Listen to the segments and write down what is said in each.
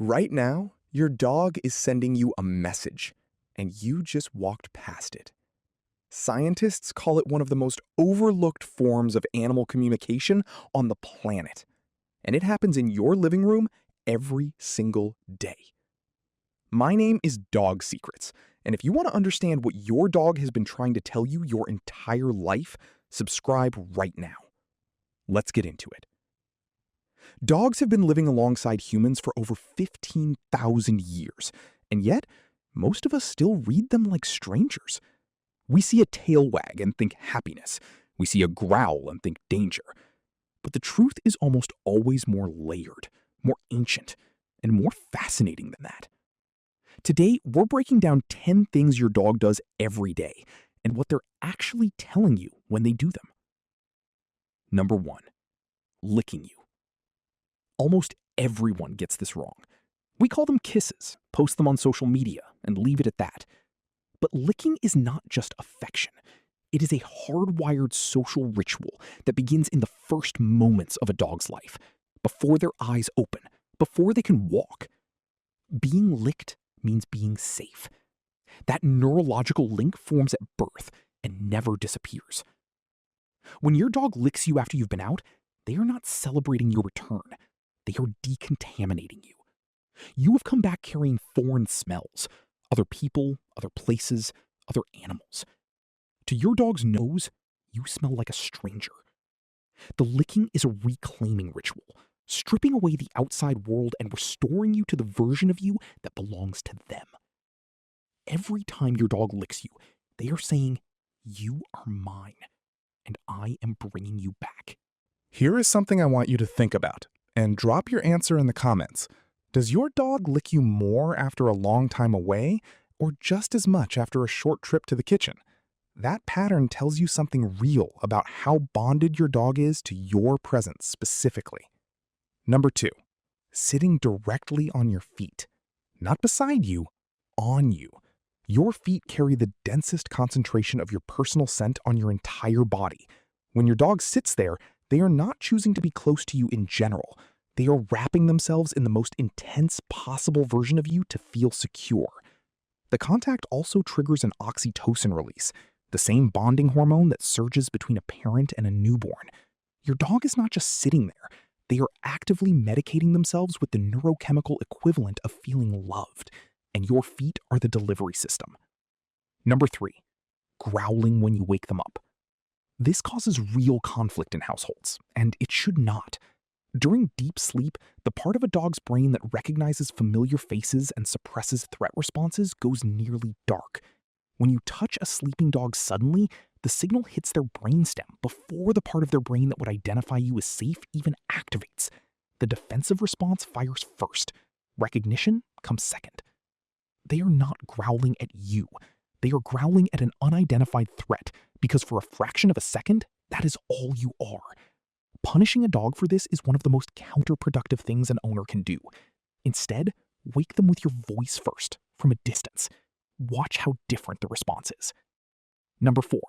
Right now, your dog is sending you a message, and you just walked past it. Scientists call it one of the most overlooked forms of animal communication on the planet, and it happens in your living room every single day. My name is Dog Secrets, and if you want to understand what your dog has been trying to tell you your entire life, subscribe right now. Let's get into it. Dogs have been living alongside humans for over 15,000 years, and yet most of us still read them like strangers. We see a tail wag and think happiness. We see a growl and think danger. But the truth is almost always more layered, more ancient, and more fascinating than that. Today, we're breaking down 10 things your dog does every day and what they're actually telling you when they do them. Number 1. Licking you. Almost everyone gets this wrong. We call them kisses, post them on social media, and leave it at that. But licking is not just affection. It is a hardwired social ritual that begins in the first moments of a dog's life, before their eyes open, before they can walk. Being licked means being safe. That neurological link forms at birth and never disappears. When your dog licks you after you've been out, they are not celebrating your return. They are decontaminating you. You have come back carrying foreign smells, other people, other places, other animals. To your dog's nose, you smell like a stranger. The licking is a reclaiming ritual, stripping away the outside world and restoring you to the version of you that belongs to them. Every time your dog licks you, they are saying, "You are mine, and I am bringing you back." Here is something I want you to think about, and drop your answer in the comments. Does your dog lick you more after a long time away, or just as much after a short trip to the kitchen? That pattern tells you something real about how bonded your dog is to your presence specifically. Number 2, sitting directly on your feet. Not beside you, on you. Your feet carry the densest concentration of your personal scent on your entire body. When your dog sits there, they are not choosing to be close to you in general. They are wrapping themselves in the most intense possible version of you to feel secure. The contact also triggers an oxytocin release, the same bonding hormone that surges between a parent and a newborn. Your dog is not just sitting there. They are actively medicating themselves with the neurochemical equivalent of feeling loved, and your feet are the delivery system. Number 3, growling when you wake them up. This causes real conflict in households, and it should not. During deep sleep, the part of a dog's brain that recognizes familiar faces and suppresses threat responses goes nearly dark. When you touch a sleeping dog suddenly, the signal hits their brainstem before the part of their brain that would identify you as safe even activates. The defensive response fires first. Recognition comes second. They are not growling at you. They are growling at an unidentified threat because for a fraction of a second, that is all you are. Punishing a dog for this is one of the most counterproductive things an owner can do. Instead, wake them with your voice first, from a distance. Watch how different the response is. Number 4,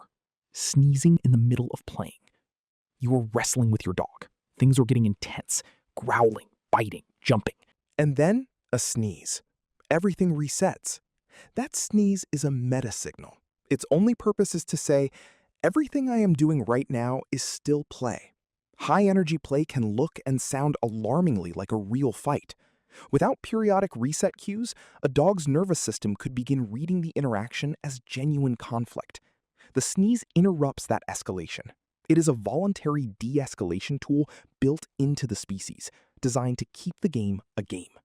sneezing in the middle of playing. You are wrestling with your dog. Things are getting intense, growling, biting, jumping. And then a sneeze. Everything resets. That sneeze is a meta signal. Its only purpose is to say, everything I am doing right now is still play. High energy play can look and sound alarmingly like a real fight. Without periodic reset cues, a dog's nervous system could begin reading the interaction as genuine conflict. The sneeze interrupts that escalation. It is a voluntary de-escalation tool built into the species, designed to keep the game a game.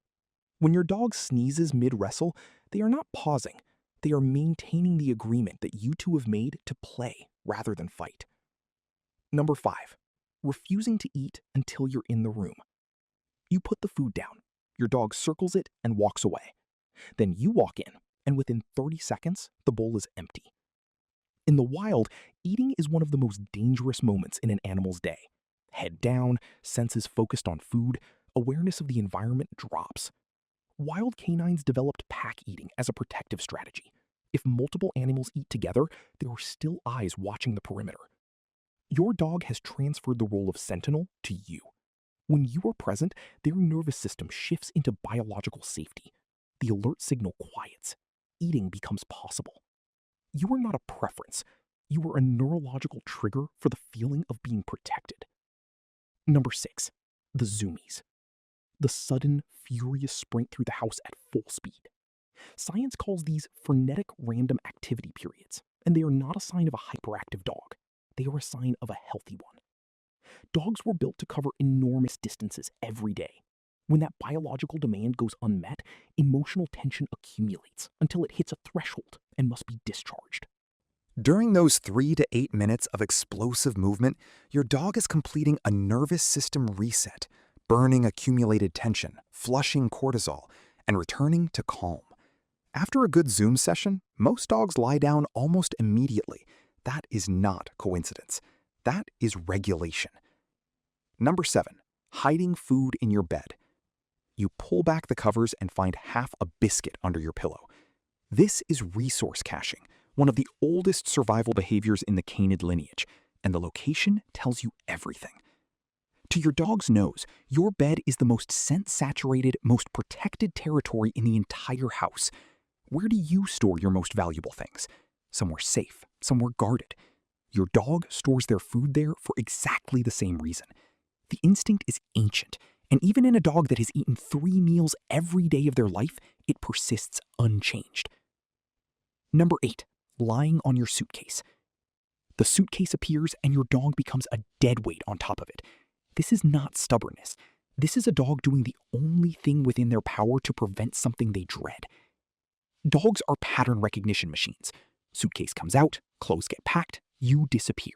When your dog sneezes mid-wrestle, they are not pausing. They are maintaining the agreement that you two have made to play rather than fight. Number 5, refusing to eat until you're in the room. You put the food down. Your dog circles it and walks away. Then you walk in, and within 30 seconds, the bowl is empty. In the wild, eating is one of the most dangerous moments in an animal's day. Head down, senses focused on food, awareness of the environment drops. Wild canines developed pack eating as a protective strategy. If multiple animals eat together, there are still eyes watching the perimeter. Your dog has transferred the role of sentinel to you. When you are present, their nervous system shifts into biological safety. The alert signal quiets. Eating becomes possible. You are not a preference. You are a neurological trigger for the feeling of being protected. Number 6. The zoomies. The sudden, furious sprint through the house at full speed. Science calls these frenetic random activity periods, and they are not a sign of a hyperactive dog. They are a sign of a healthy one. Dogs were built to cover enormous distances every day. When that biological demand goes unmet, emotional tension accumulates until it hits a threshold and must be discharged. During those 3 to 8 minutes of explosive movement, your dog is completing a nervous system reset, burning accumulated tension, flushing cortisol, and returning to calm. After a good Zoom session, most dogs lie down almost immediately. That is not coincidence. That is regulation. Number 7. Hiding food in your bed. You pull back the covers and find half a biscuit under your pillow. This is resource caching, one of the oldest survival behaviors in the canid lineage, and the location tells you everything. To your dog's nose, your bed is the most scent-saturated, most protected territory in the entire house. Where do you store your most valuable things? Somewhere safe, somewhere guarded. Your dog stores their food there for exactly the same reason. The instinct is ancient, and even in a dog that has eaten 3 meals every day of their life, it persists unchanged. Number 8. Lying on your suitcase. The suitcase appears and your dog becomes a dead weight on top of it. This is not stubbornness. This is a dog doing the only thing within their power to prevent something they dread. Dogs are pattern recognition machines. Suitcase comes out, clothes get packed, you disappear.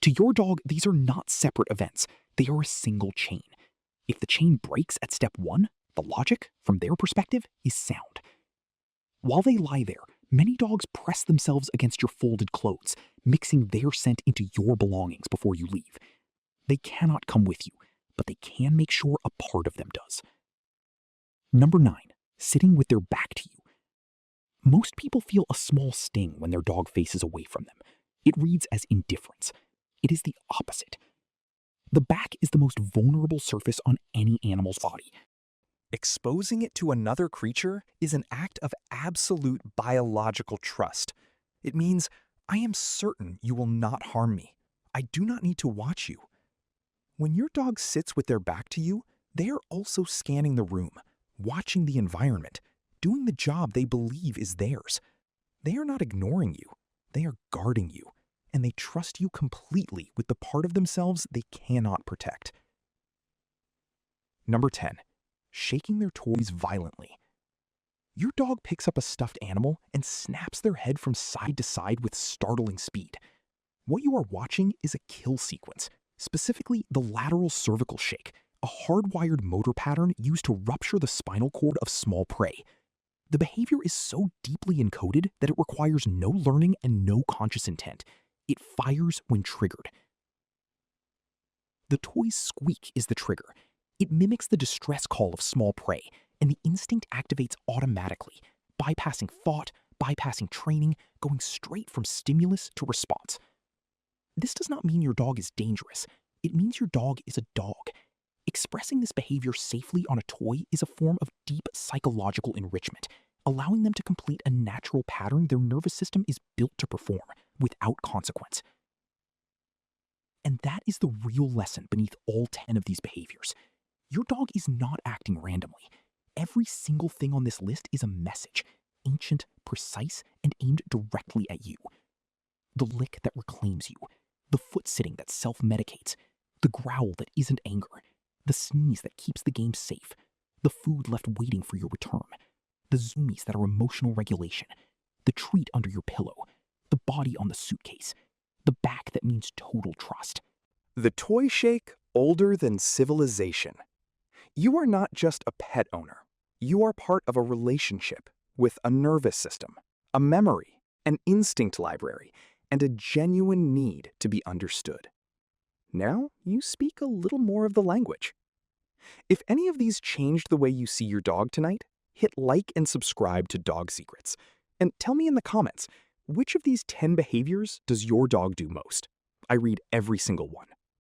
To your dog, these are not separate events. They are a single chain. If the chain breaks at step 1, the logic, from their perspective, is sound. While they lie there, many dogs press themselves against your folded clothes, mixing their scent into your belongings before you leave. They cannot come with you, but they can make sure a part of them does. Number 9. Sitting with their back to you. Most people feel a small sting when their dog faces away from them. It reads as indifference. It is the opposite. The back is the most vulnerable surface on any animal's body. Exposing it to another creature is an act of absolute biological trust. It means, I am certain you will not harm me. I do not need to watch you. When your dog sits with their back to you, they are also scanning the room, watching the environment, doing the job they believe is theirs. They are not ignoring you. They are guarding you, and they trust you completely with the part of themselves they cannot protect. Number 10. Shaking their toys violently. Your dog picks up a stuffed animal and snaps their head from side to side with startling speed. What you are watching is a kill sequence, specifically the lateral cervical shake, a hardwired motor pattern used to rupture the spinal cord of small prey. The behavior is so deeply encoded that it requires no learning and no conscious intent. It fires when triggered. The toy's squeak is the trigger. It mimics the distress call of small prey, and the instinct activates automatically, bypassing thought, bypassing training, going straight from stimulus to response. This does not mean your dog is dangerous. It means your dog is a dog. Expressing this behavior safely on a toy is a form of deep psychological enrichment, allowing them to complete a natural pattern their nervous system is built to perform, without consequence. And that is the real lesson beneath all 10 of these behaviors. Your dog is not acting randomly. Every single thing on this list is a message, ancient, precise, and aimed directly at you. The lick that reclaims you, the foot sitting that self-medicates, the growl that isn't anger, the sneeze that keeps the game safe, the food left waiting for your return, the zoomies that are emotional regulation, the treat under your pillow, the body on the suitcase, the back that means total trust. The toy shake older than civilization. You are not just a pet owner. You are part of a relationship with a nervous system, a memory, an instinct library, and a genuine need to be understood. Now you speak a little more of the language. If any of these changed the way you see your dog tonight, hit like and subscribe to Dog Secrets. And tell me in the comments, which of these 10 behaviors does your dog do most? I read every single one.